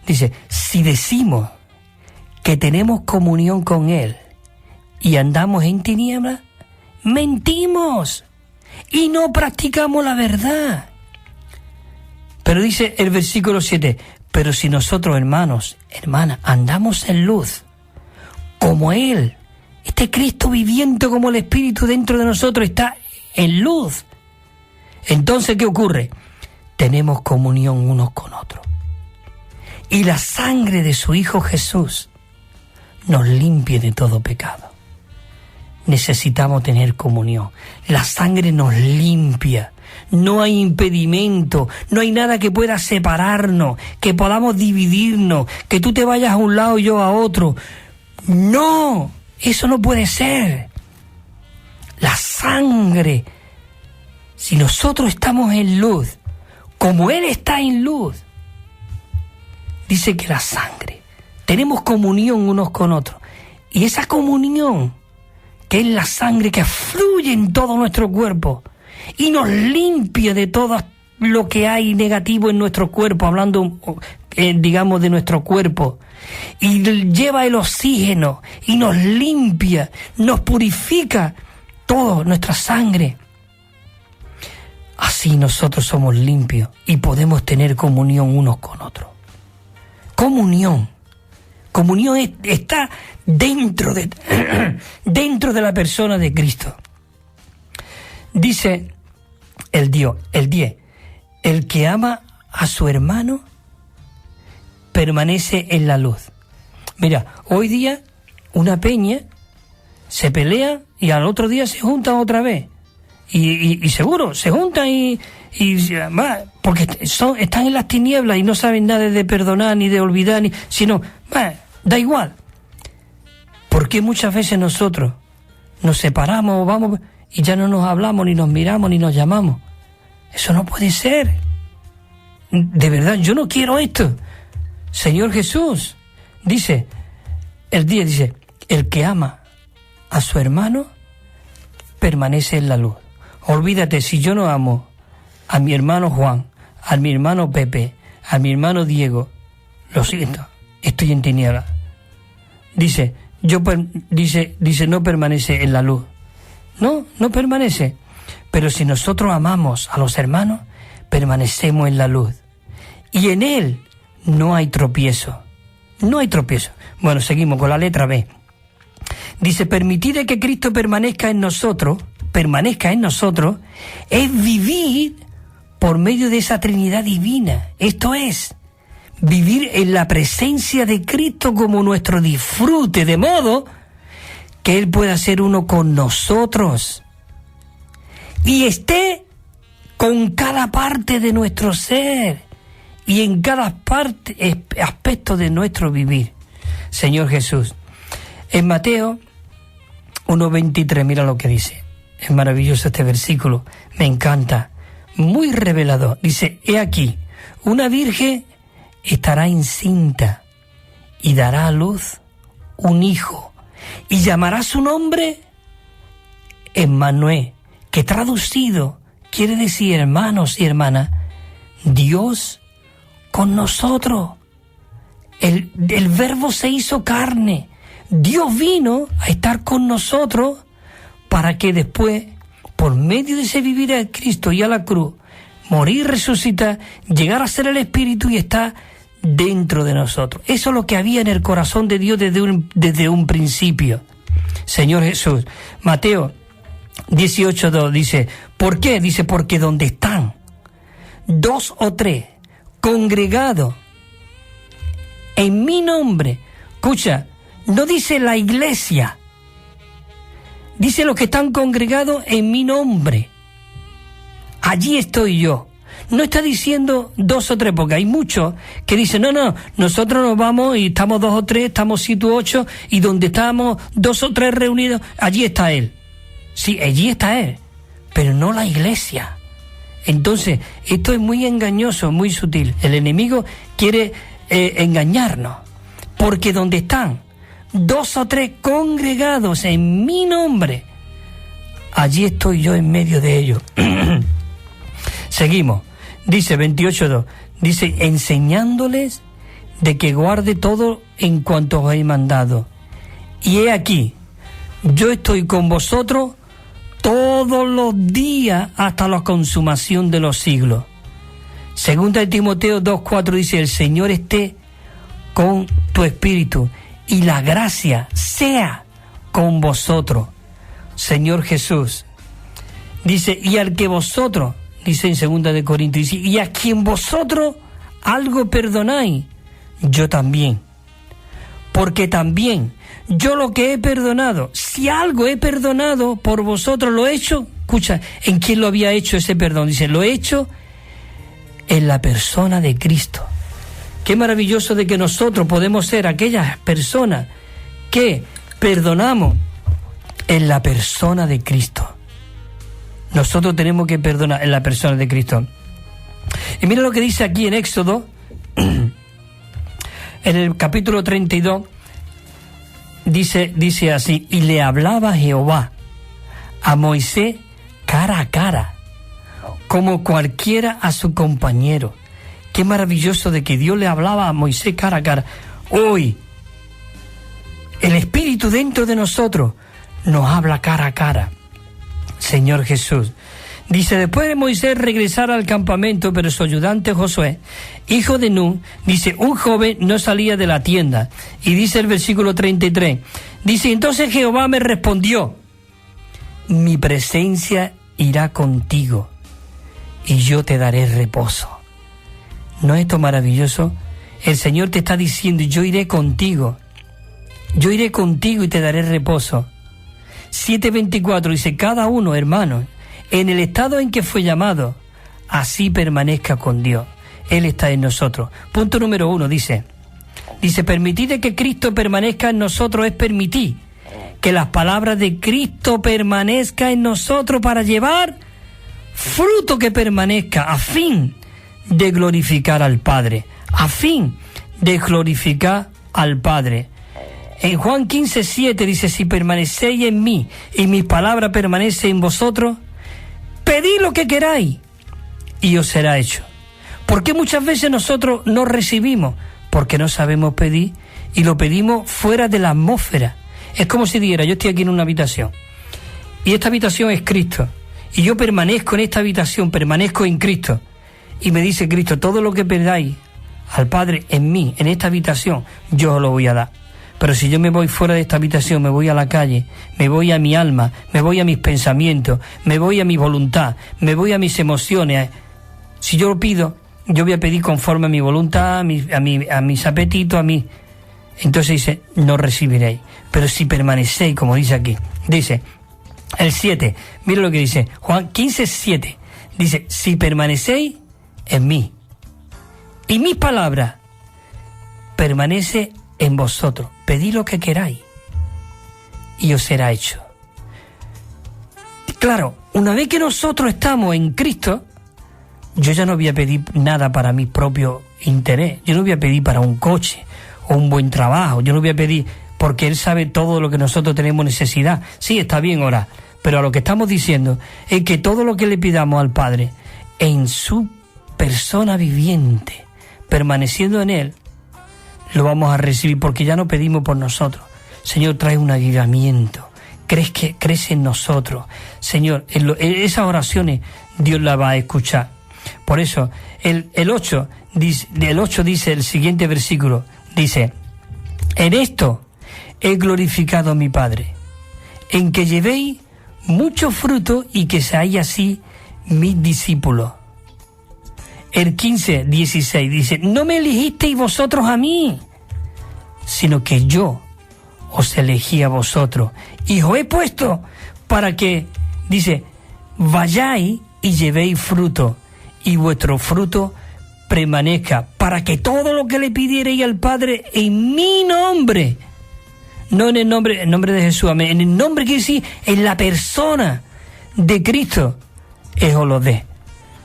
Speaker 1: dice: si decimos que tenemos comunión con Él y andamos en tinieblas, mentimos y no practicamos la verdad. Pero dice el versículo 7, pero si nosotros, hermanos, hermanas, andamos en luz, como Él, este Cristo viviente como el Espíritu dentro de nosotros está en luz, entonces, ¿qué ocurre? Tenemos comunión unos con otros. Y la sangre de su Hijo Jesús nos limpie de todo pecado. Necesitamos tener comunión. La sangre nos limpia. No hay impedimento, no hay nada que pueda separarnos, que podamos dividirnos, que tú te vayas a un lado y yo a otro. No, eso no puede ser. La sangre, si nosotros estamos en luz, como Él está en luz, dice que la sangre, tenemos comunión unos con otros. Y esa comunión, que es la sangre que fluye en todo nuestro cuerpo y nos limpia de todo lo que hay negativo en nuestro cuerpo, hablando, digamos, de nuestro cuerpo, y lleva el oxígeno y nos limpia, nos purifica toda nuestra sangre. Así nosotros somos limpios y podemos tener comunión unos con otros. Comunión está dentro de la persona de Cristo. Dice el 10, el que ama a su hermano permanece en la luz. Mira, hoy día una peña, se pelean y al otro día se juntan otra vez. Y seguro, se juntan porque están en las tinieblas y no saben nada de perdonar ni de olvidar, sino, da igual. Porque muchas veces nosotros nos separamos, vamos, y ya no nos hablamos, ni nos miramos, ni nos llamamos? Eso no puede ser. De verdad, yo no quiero esto. Señor Jesús, dice, el que ama a su hermano permanece en la luz. Olvídate, si yo no amo a mi hermano Juan, a mi hermano Pepe, a mi hermano Diego, lo siento, estoy en tinieblas. Dice, no permanece en la luz. No permanece. Pero si nosotros amamos a los hermanos, permanecemos en la luz. Y en él no hay tropiezo. No hay tropiezo. Bueno, seguimos con la letra B. Dice, permitid que Cristo permanezca en nosotros, es vivir por medio de esa Trinidad divina. Esto es, vivir en la presencia de Cristo como nuestro disfrute, de modo que Él pueda ser uno con nosotros y esté con cada parte de nuestro ser y en cada aspecto de nuestro vivir. Señor Jesús, en Mateo 1:23, mira lo que dice. Es maravilloso este versículo, me encanta, muy revelador. Dice, he aquí, una virgen estará encinta y dará a luz un hijo y llamará su nombre Emmanuel, que traducido quiere decir, hermanos y hermanas, Dios con nosotros. El verbo se hizo carne. Dios vino a estar con nosotros para que después, por medio de ese vivir a Cristo y a la cruz, morir, resucitar, llegar a ser el Espíritu y estar dentro de nosotros. Eso es lo que había en el corazón de Dios desde un principio. Señor Jesús, Mateo 18:2 dice, ¿por qué? Dice, porque donde están 2 o 3 congregados en mi nombre, escucha, no dice la iglesia, dice los que están congregados en mi nombre. Allí estoy yo. No está diciendo 2 o 3, porque hay muchos que dicen, no, nosotros nos vamos y estamos 2 o 3, estamos 7 u 8, y donde estamos 2 o 3 reunidos, allí está Él. Sí, allí está Él, pero no la iglesia. Entonces, esto es muy engañoso, muy sutil. El enemigo quiere engañarnos, porque donde están 2 o 3 congregados en mi nombre, allí estoy yo en medio de ellos. Seguimos. Dice 28:2, dice, enseñándoles de que guarde todo en cuanto os he mandado. Y he aquí, yo estoy con vosotros todos los días hasta la consumación de los siglos. Segunda de Timoteo 2:4 dice, el Señor esté con tu espíritu y la gracia sea con vosotros. Señor Jesús. Dice, y al que vosotros, dice en 2 de Corintios, dice, y a quien vosotros algo perdonáis, yo también. Porque también yo lo que he perdonado, si algo he perdonado por vosotros, lo he hecho, escucha, ¿en quién lo había hecho ese perdón? Dice, lo he hecho en la persona de Cristo. Qué maravilloso de que nosotros podemos ser aquellas personas que perdonamos en la persona de Cristo. Nosotros tenemos que perdonar en la persona de Cristo. Y mira lo que dice aquí en Éxodo, en el capítulo 32, dice así, y le hablaba Jehová a Moisés cara a cara, como cualquiera a su compañero. Qué maravilloso de que Dios le hablaba a Moisés cara a cara. Hoy, el Espíritu dentro de nosotros nos habla cara a cara. Señor Jesús. Dice, después de Moisés regresar al campamento, pero su ayudante Josué, hijo de Nun, dice, un joven no salía de la tienda. Y dice el versículo 33, dice, entonces Jehová me respondió, mi presencia irá contigo y yo te daré reposo. ¿No es esto maravilloso? El Señor te está diciendo, yo iré contigo yo iré contigo y te daré reposo. 7:24 dice, cada uno, hermano, en el estado en que fue llamado, así permanezca con Dios. Él está en nosotros. Punto número 1 dice, permitid que Cristo permanezca en nosotros es permitir que las palabras de Cristo permanezcan en nosotros para llevar fruto que permanezca a fin de glorificar al Padre. A fin de glorificar al Padre. En Juan 15:7 dice, si permanecéis en mí y mis palabras permanecen en vosotros, pedid lo que queráis y os será hecho. ¿Por qué muchas veces nosotros no recibimos? Porque no sabemos pedir y lo pedimos fuera de la atmósfera. Es como si dijera, yo estoy aquí en una habitación y esta habitación es Cristo y yo permanezco en esta habitación, permanezco en Cristo y me dice Cristo, todo lo que pedáis al Padre en mí, en esta habitación, yo os lo voy a dar. Pero si yo me voy fuera de esta habitación, me voy a la calle, me voy a mi alma, me voy a mis pensamientos, me voy a mi voluntad, me voy a mis emociones, si yo lo pido, yo voy a pedir conforme a mi voluntad, a mis apetitos, a mí. Entonces dice, no recibiréis. Pero si permanecéis, como dice aquí, dice el 7, mira lo que dice, Juan 15:7, dice, si permanecéis en mí y mis palabras permanece en vosotros, pedid lo que queráis y os será hecho. Claro, una vez que nosotros estamos en Cristo, yo ya no voy a pedir nada para mi propio interés, yo no voy a pedir para un coche o un buen trabajo, yo no voy a pedir porque Él sabe todo lo que nosotros tenemos necesidad. Sí, está bien orar, pero a lo que estamos diciendo es que todo lo que le pidamos al Padre en su persona viviente, permaneciendo en Él, lo vamos a recibir porque ya no pedimos por nosotros. Señor, trae un avivamiento, crece en nosotros. Señor, esas oraciones Dios las va a escuchar. Por eso, el 8 dice el siguiente versículo, dice, en esto he glorificado a mi Padre, en que llevéis mucho fruto y que seáis así mis discípulos. El 15:16 dice, no me elegisteis vosotros a mí, sino que yo os elegí a vosotros y os he puesto para que, dice, vayáis y llevéis fruto y vuestro fruto permanezca, para que todo lo que le pidierais al Padre en mi nombre, no en el nombre de Jesús, amén, en el nombre que sí, en la persona de Cristo, os lo dé.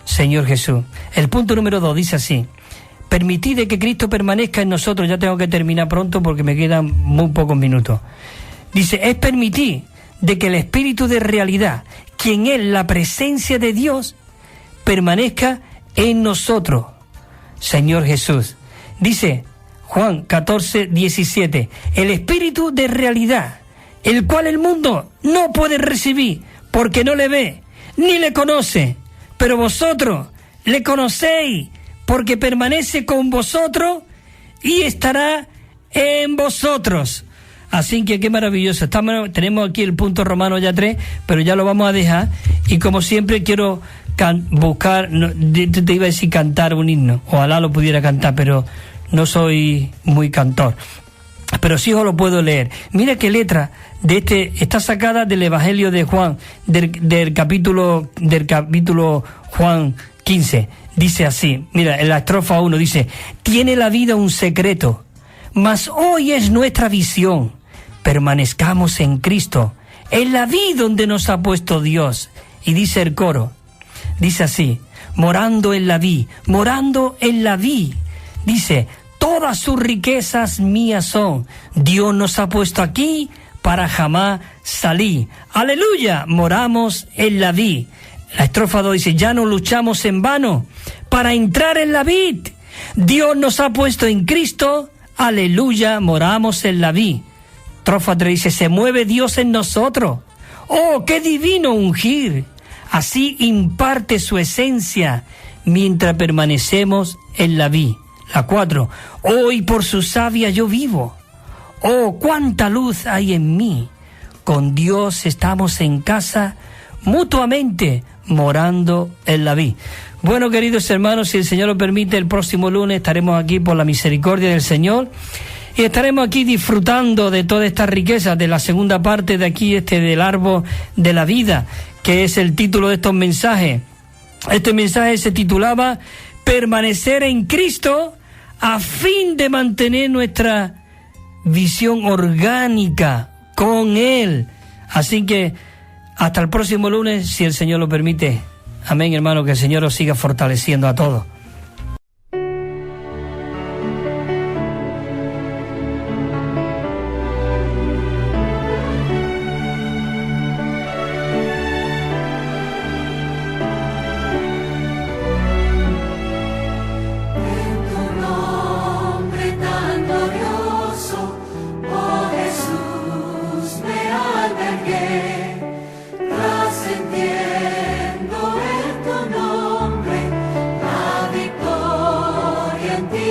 Speaker 1: Señor Jesús. El punto número 2 dice así, permitid que Cristo permanezca en nosotros. Ya tengo que terminar pronto porque me quedan muy pocos minutos. Dice, es permitir de que el Espíritu de realidad, quien es la presencia de Dios, permanezca en nosotros. Señor Jesús. Dice Juan 14:17, el Espíritu de realidad, el cual el mundo no puede recibir porque no le ve ni le conoce, pero vosotros le conocéis porque permanece con vosotros y estará en vosotros. Así que qué maravilloso. Tenemos aquí el punto Romano ya 3, pero ya lo vamos a dejar. Y como siempre quiero buscar, te iba a decir cantar un himno. Ojalá lo pudiera cantar, pero no soy muy cantor. Pero sí os lo puedo leer. Mira qué letra de está sacada del Evangelio de Juan, del capítulo Juan 15. Dice así, mira, en la estrofa 1 dice, tiene la vida un secreto, mas hoy es nuestra visión. Permanezcamos en Cristo, en la vida donde nos ha puesto Dios. Y dice el coro, dice así, morando en la vid. Dice, todas sus riquezas mías son. Dios nos ha puesto aquí para jamás salir. Aleluya, moramos en la vid. La estrofa 2 dice, ya no luchamos en vano para entrar en la vid. Dios nos ha puesto en Cristo. Aleluya, moramos en la vid. Estrofa 3 dice, se mueve Dios en nosotros. ¡Oh, qué divino ungir! Así imparte su esencia mientras permanecemos en la vid. La 4, hoy por su savia yo vivo. ¡Oh, cuánta luz hay en mí! Con Dios estamos en casa, mutuamente morando en la vid. Bueno, queridos hermanos, si el Señor lo permite, el próximo lunes estaremos aquí por la misericordia del Señor. Y estaremos aquí disfrutando de toda esta riqueza, de la segunda parte de aquí, del árbol de la vida, que es el título de estos mensajes. Este mensaje se titulaba Permanecer en Cristo a fin de mantener nuestra visión orgánica con Él. Así que hasta el próximo lunes, si el Señor lo permite. Amén, hermano, que el Señor os siga fortaleciendo a todos.
Speaker 2: En ti